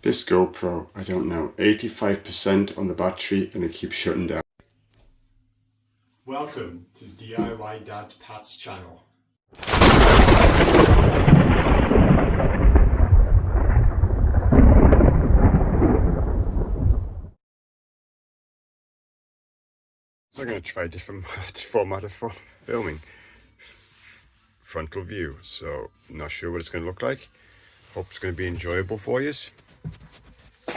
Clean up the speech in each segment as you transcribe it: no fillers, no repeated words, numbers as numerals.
This GoPro, I don't know, 85% on the battery and it keeps shutting down. Welcome to DIY Dad Pat's channel. So I'm going to try a different format of filming. Frontal view, so I'm not sure what it's going to look like. Hope it's going to be enjoyable for you.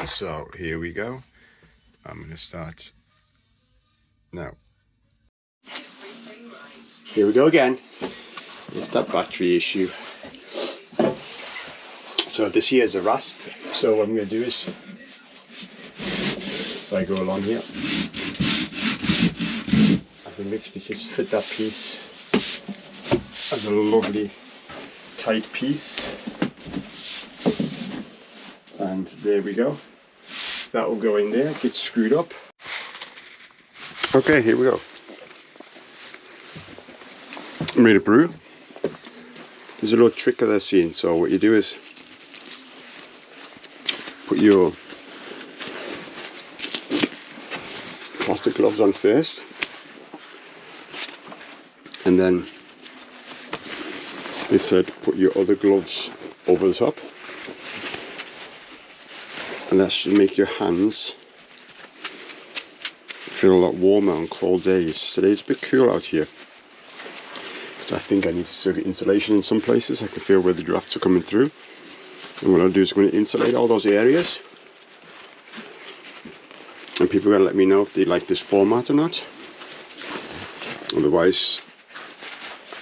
So here we go. I'm going to start now. Here we go again. It's that battery issue. So this here is a rasp. So what I'm going to do is, if I go along here, I can literally just fit that piece as a lovely tight piece. And there we go. That will go in there, get screwed up. Okay, here we go. I made a brew. There's a little trick that I've seen. So what you do is put your plastic gloves on first, and then they said put your other gloves over the top, and that should make your hands feel a lot warmer on cold days. Today's a bit cool out here, because I think I need to still get insulation in some places. I can feel where the drafts are coming through, and what I'll do is I'm going to insulate all those areas, and people are going to let me know if they like this format or not. Otherwise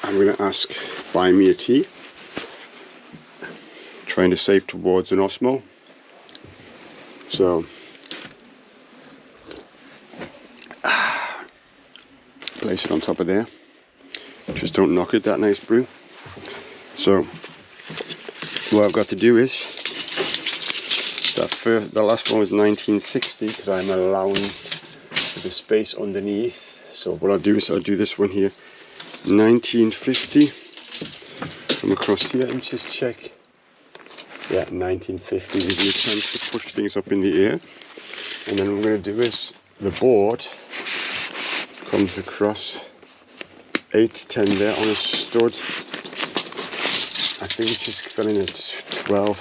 I'm going to ask buy me a tea, trying to save towards an Osmo. So place it on top of there, just don't knock it, that nice brew. So what I've got to do is, the last one was 1960 because I'm allowing the space underneath. So what I'll do is I'll do this one here, 1950. Come across here and just check. Yeah, 1950 gives me a chance to push things up in the air. And then what I'm going to do is the board comes across 8 to 10 there on a stud. I think it's just filling at 12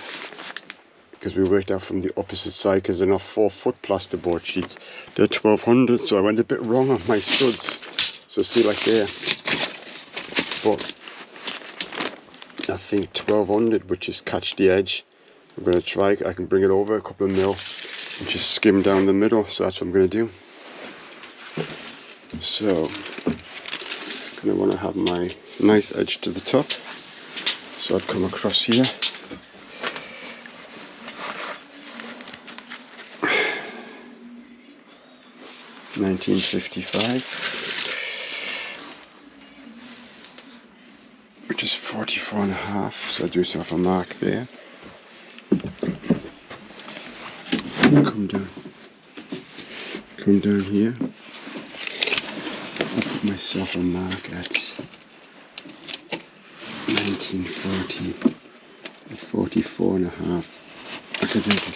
because we worked out from the opposite side, because they're not 4-foot plasterboard sheets, they're 1200, so I went a bit wrong on my studs. So see, like there, but I think 1200 would just catch the edge. I'm going to try, I can bring it over a couple of mil and just skim down the middle, so that's what I'm going to do. So I'm going to want to have my nice edge to the top, so I'd come across here. $1955, which is 44.5, so I do yourself a mark there. Come down here. I'll put myself a mark at 1940 and 44.5. I could do the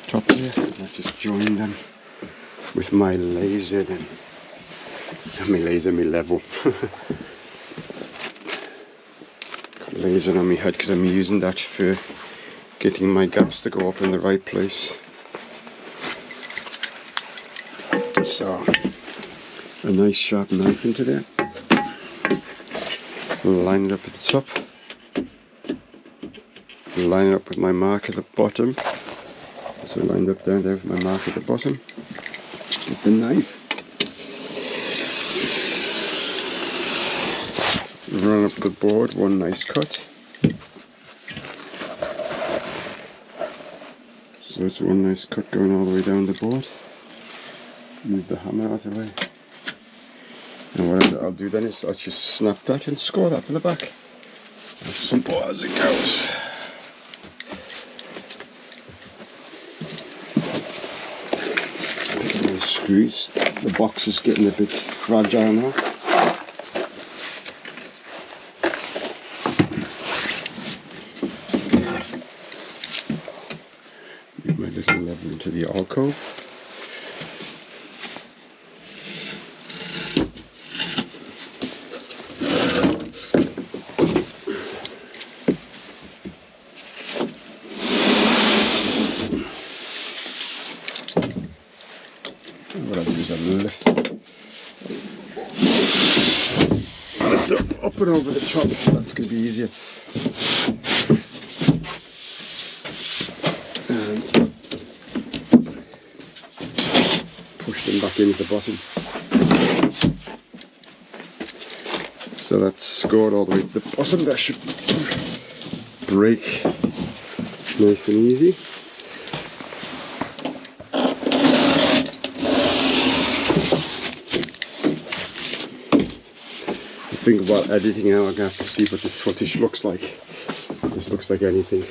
top there, and I just join them with my laser then. Not my laser, my level. Got a laser on my head because I'm using that for getting my gaps to go up in the right place. So, a nice sharp knife into there. Line it up at the top. Line it up with my mark at the bottom. So lined up down there with my mark at the bottom. Get the knife. Run up the board, one nice cut. So it's one nice cut going all the way down the board. Move the hammer out of the way. And what I'll do then is I'll just snap that and score that for the back. As simple as it goes. The screws. The box is getting a bit fragile now. little level into the alcove. And what I do is I lift up and over the top. That's going to be easier. And push them back into the bottom. So that's scored all the way to the bottom. That should break nice and easy. I think about editing out, I'm going to have to see what the footage looks like. This looks like anything.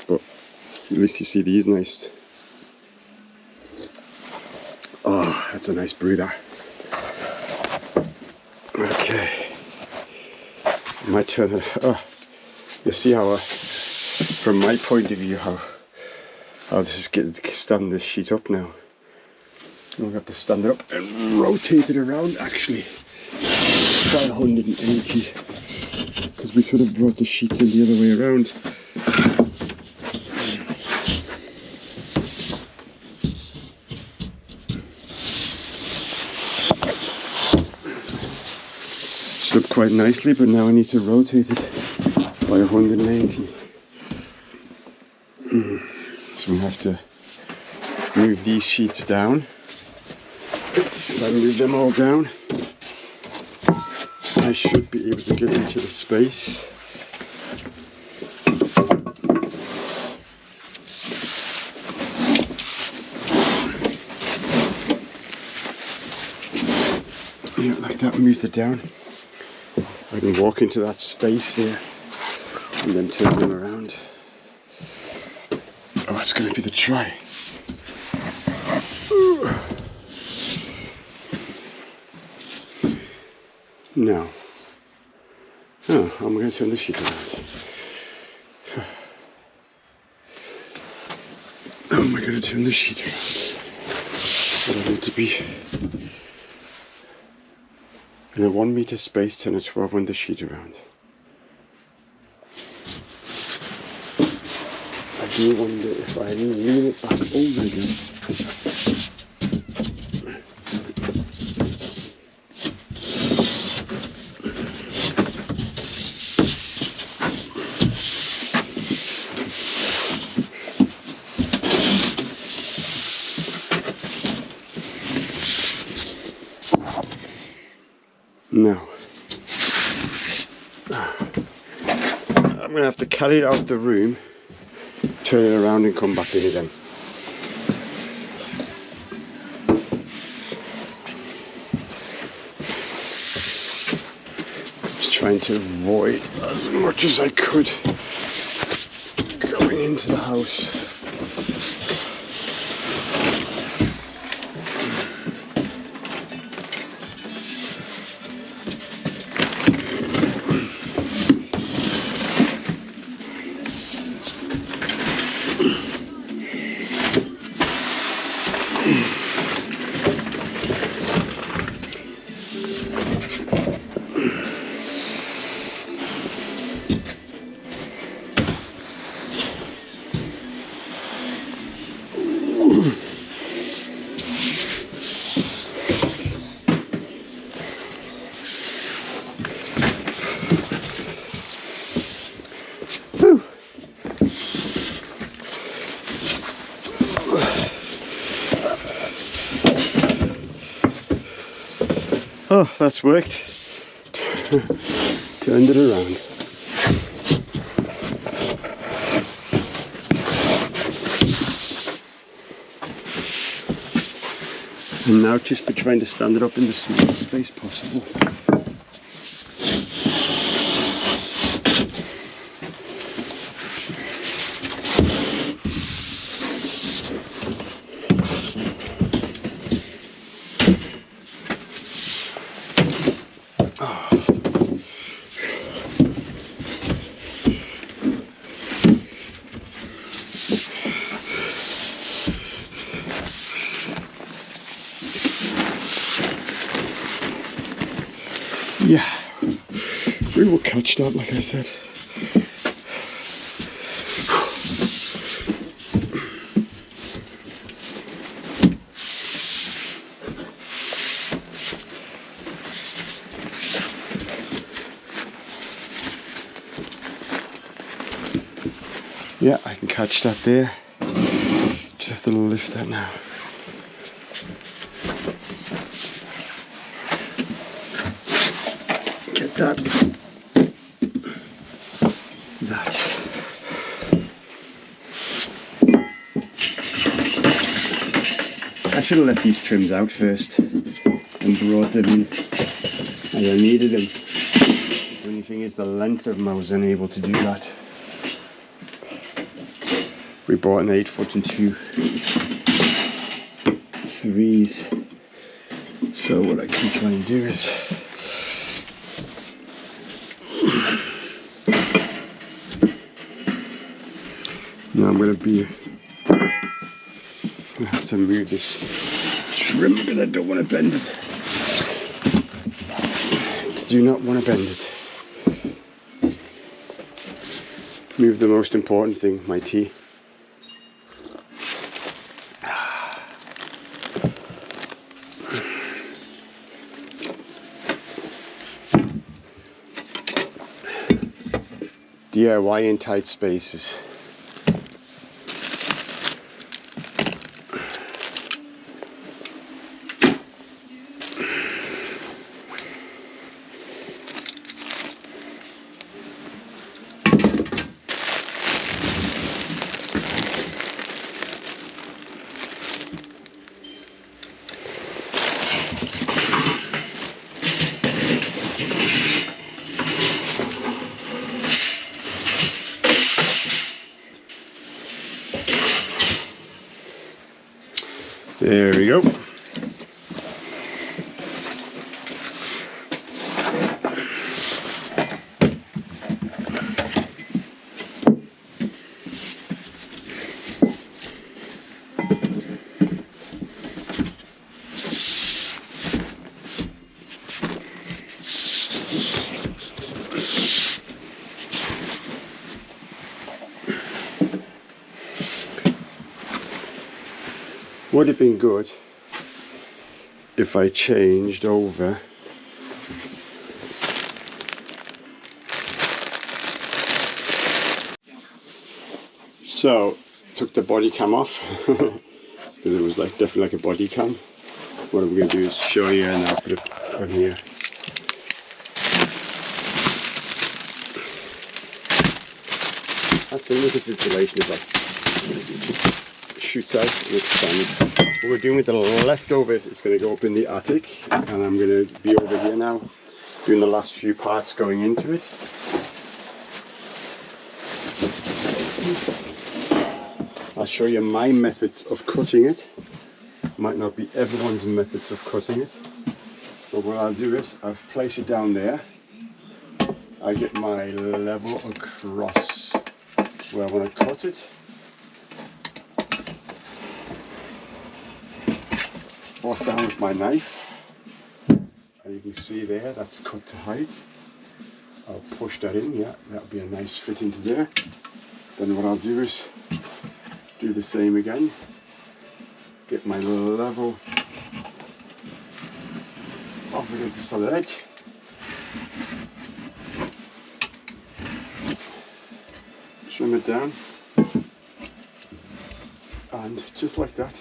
But at least you see these nice. Oh, that's a nice breather. Okay. I might turn it. Oh, you see how, from my point of view, how I'll just stand this sheet up now. I'm going to have to stand it up and rotate it around actually by 180, because we could have brought the sheets in the other way around. Stood quite nicely, but now I need to rotate it by 180. So we have to move these sheets down. If I move them all down, I should be able to get into the space. Yeah, like that, moved it down. I can walk into that space there and then turn them around. Oh, that's going to be the try. Now, oh, how am I going to turn the sheet around? How am I going to turn the sheet around? I need to be in a 1 meter space, turn a 12 on the sheet around. I do wonder if I lean it back over again. Now, I'm going to have to carry it out the room, turn it around and come back in again. Just trying to avoid as much as I could going into the house. Oh, that's worked. Turned it around. And now just for trying to stand it up in the smallest space possible. Yeah, we will catch that, like I said. Yeah, I can catch that there. Just have to lift that now. Get that. That. I should have let these trims out first and brought them in as I needed them. The only thing is the length of them, I was unable to do that. We bought an 8-foot and 2 3s. So what I can try and do is now I'm going to have to move this trim because I don't want to bend it. I do not want to bend it. Move the most important thing, my tea. DIY in tight spaces. There we go. Would have been good if I changed over so took the body cam off because it was like definitely like a body cam. What I'm going to do is show you and I'll put it on here. That's the lucas insulation is like just shoots out and expands. What we're doing with the leftovers is going to go up in the attic, and I'm going to be over here now doing the last few parts going into it. I'll show you my methods of cutting it. Might not be everyone's methods of cutting it, but what I'll do is I'll place it down there. I get my level across where I want to cut it. Force down with my knife, and you can see there that's cut to height. I'll push that in, yeah, that'll be a nice fit into there. Then what I'll do is do the same again, get my level up against the solid edge, trim it down, and just like that.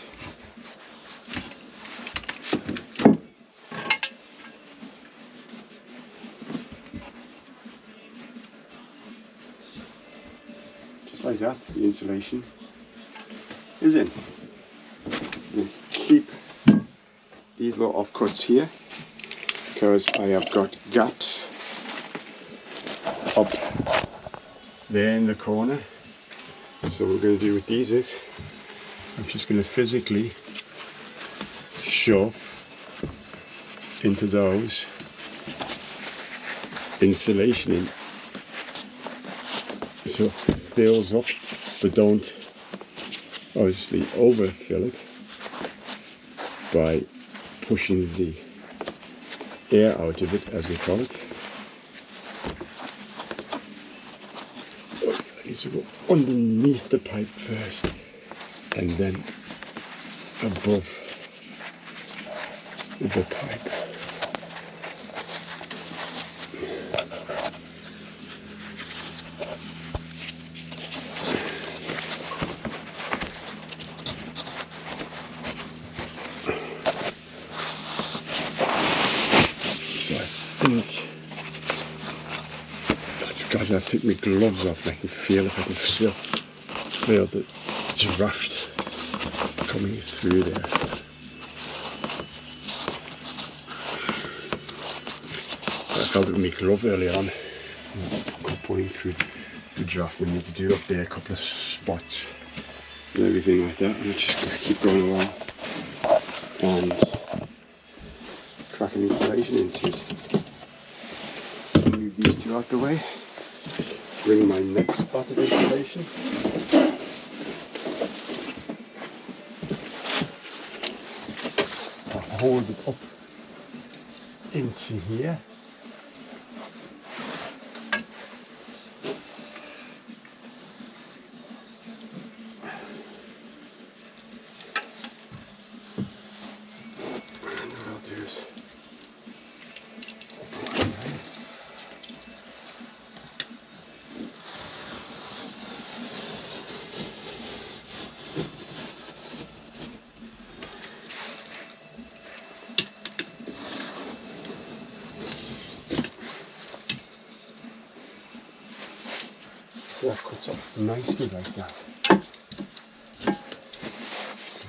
Like that, the insulation is in. We'll keep these little offcuts here because I have got gaps up there in the corner. So what we're going to do with these is I'm just going to physically shove into those insulation in. So it fills up, but don't obviously overfill it by pushing the air out of it, as they call it. It needs to go underneath the pipe first, and then above the pipe. So I think that's got to take my gloves off, and I can feel if I can still feel the draft coming through there. I felt it with my glove earlier on, pulling through the draft. We need to do up there a couple of spots and everything like that, and I just gotta keep going along and crack an installation into it. So move these two out the way, bring my next spot of installation. I'll hold it up into here. And what I'll do is so that cuts up nicely like that. And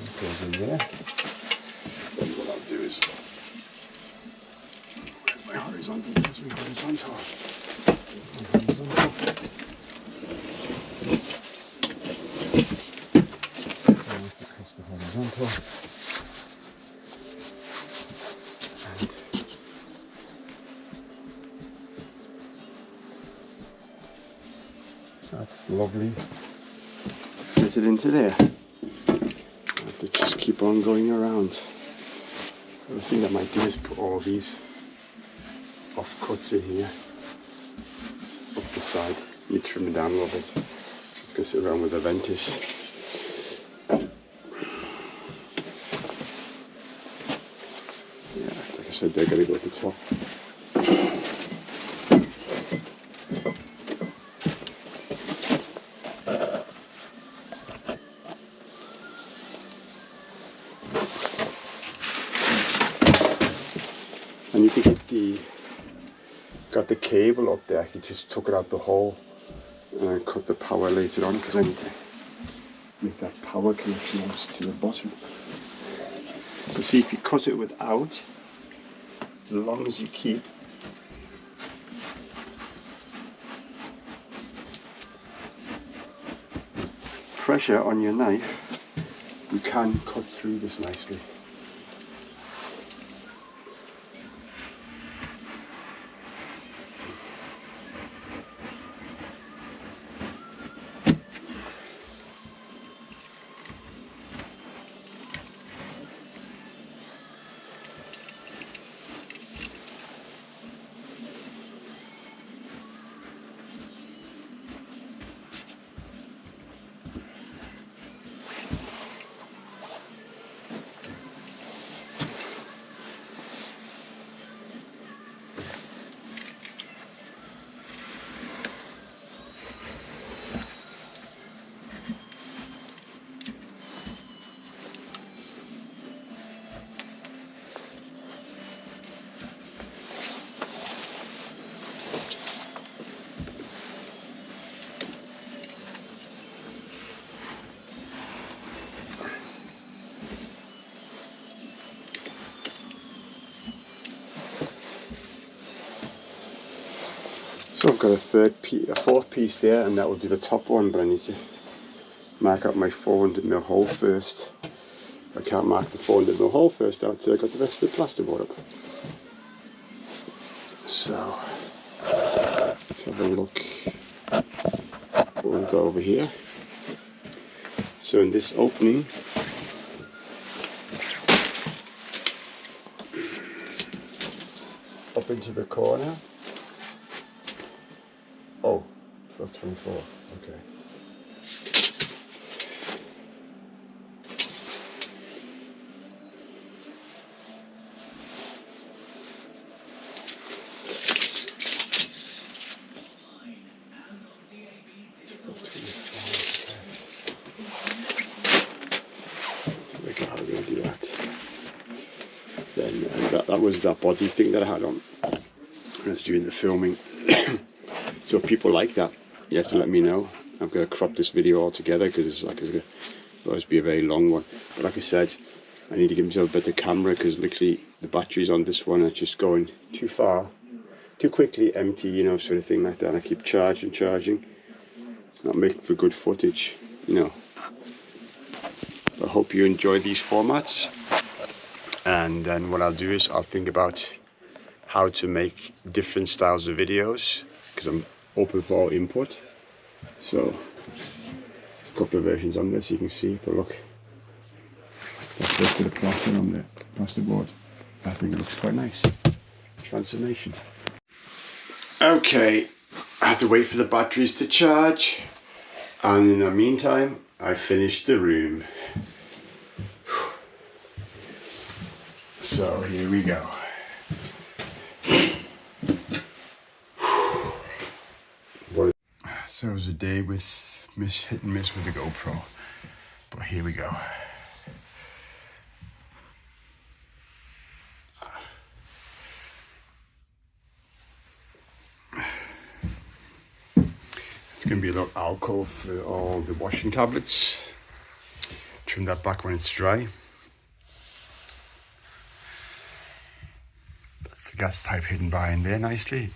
it goes in there. Then what I'll do is, where's my horizontal? Where's my horizontal? Across the horizontal. And that's lovely. Fit it into there. I have to just keep on going around. The thing I might do is put all these offcuts in here, up the side. You trim it down a little bit. Just go sit around with the ventis. Yeah, like I said, they're going to go at the top. And you can get got the cable up there, I can just tuck it out the hole and cut the power later on, because I need to make that power connection to the bottom. You see, if you cut it without, as long as you keep pressure on your knife, you can cut through this nicely. So I've got a fourth piece there, and that will do the top one, but I need to mark out my 400mm hole first. I can't mark the 400mm hole first out till I got the rest of the plasterboard up. So let's have a look. We'll go over here. So in this opening, into the corner. Oh, 1224. Okay. Look at how we're going to do that. Then that was that body thing that I had on when I was doing the filming. So if people like that, you have to let me know. I'm going to crop this video all together because it's like it'll always be a very long one. But like I said, I need to give myself a better camera because literally the batteries on this one are just going too far, too quickly, empty, you know, sort of thing like that. And I keep charging. Not making for good footage, you know. I hope you enjoy these formats. And then what I'll do is I'll think about how to make different styles of videos because I'm open for all input. So there's a couple of versions on this you can see, but look, that's just a bit of plaster on the plasterboard. I think it looks quite nice. Transformation. Okay, I had to wait for the batteries to charge, and in the meantime I finished the room. So here we go. So it was a day with hit and miss with the GoPro, but here we go. It's going to be a little alcove for all the washing tablets. Trim that back when it's dry. That's the gas pipe hidden behind there nicely.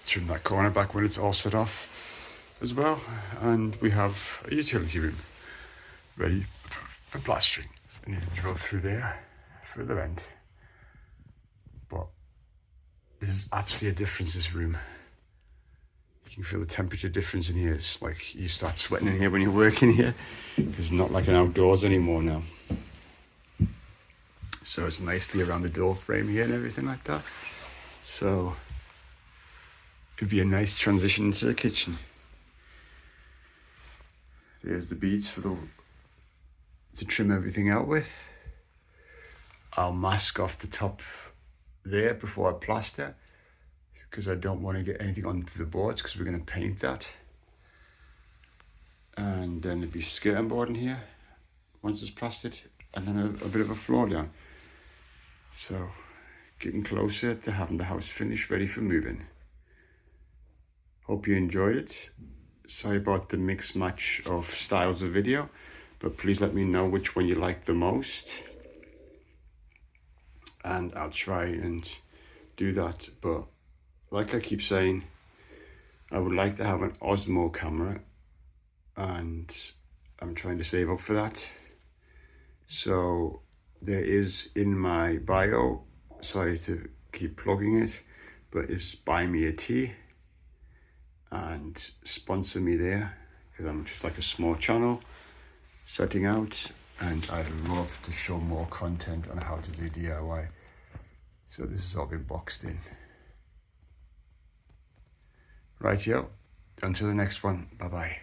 Trim that corner back when it's all set off as well. And we have a utility room ready for plastering. I need to drill through there for the vent. But this is absolutely a difference, this room. You can feel the temperature difference in here. It's like you start sweating in here when you're working here. It's not like an outdoors anymore now. So it's nicely around the door frame here and everything like that. So it'd be a nice transition into the kitchen. There's the beads to trim everything out with. I'll mask off the top there before I plaster because I don't want to get anything onto the boards because we're going to paint that. And then there'd be skirting board in here once it's plastered, and then a bit of a floor down. So getting closer to having the house finished, ready for moving. Hope you enjoyed it. Sorry about the mix match of styles of video, but please let me know which one you like the most. And I'll try and do that. But like I keep saying, I would like to have an Osmo camera, and I'm trying to save up for that. So there is in my bio, sorry to keep plugging it, but it's buy me a tea and sponsor me there because I'm just like a small channel setting out, and I'd love to show more content on how to do DIY. So this has all been boxed in. Right, yo, until the next one, bye bye.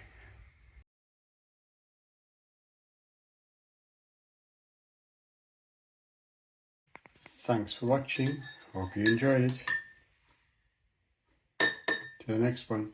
Thanks for watching, hope you enjoyed it. To the next one.